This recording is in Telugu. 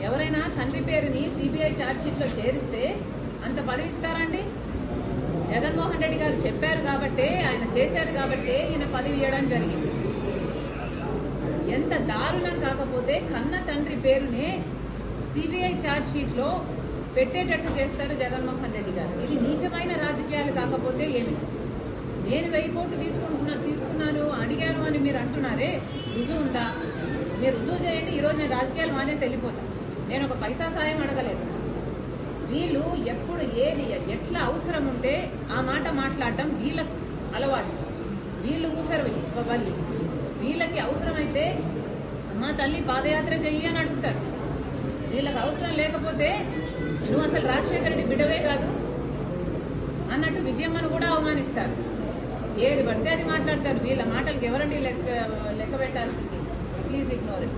ఎవరైనా తండ్రి పేరుని సిబిఐ ఛార్జ్షీట్లో చేరిస్తే అంత పదవి ఇస్తారండి? జగన్మోహన్ రెడ్డి గారు చెప్పారు కాబట్టే, ఆయన చేశారు కాబట్టే ఈయన పదవి ఇవ్వడం జరిగింది. ఎంత దారుణం కాకపోతే కన్న తండ్రి పేరునే సిబిఐ ఛార్జ్షీట్లో పెట్టేటట్టు చేస్తారు జగన్మోహన్ రెడ్డి గారు. ఇది నీచమైన రాజకీయాలు కాకపోతే ఏమి? నేను 1000 కోట్లు తీసుకున్నాను అడిగాను అని మీరు అంటున్నారే, రుజువు ఉందా? మీరు రుజువు చేయండి. ఈరోజు నేను రాజకీయాలు మానేసి వెళ్ళిపోతాను. నేను ఒక పైసా సాయం అడగలేదు. వీళ్ళు ఎప్పుడు ఏది ఎట్లా అవసరం ఉంటే ఆ మాట మాట్లాడటం వీళ్ళకు అలవాటు. వీళ్ళు ఊసరు వల్లి. వీళ్ళకి అవసరమైతే మా తల్లి పాదయాత్ర చెయ్యి అని అడుగుతారు. వీళ్ళకి అవసరం లేకపోతే నువ్వు అసలు రాజశేఖర రెడ్డి బిడ్డవే కాదు అన్నట్టు విజయమ్మను కూడా అవమానిస్తారు. ఏది పడితే అది మాట్లాడతారు. వీళ్ళ మాటలకు ఎవరండి లెక్క పెట్టాల్సింది? Please ignore it.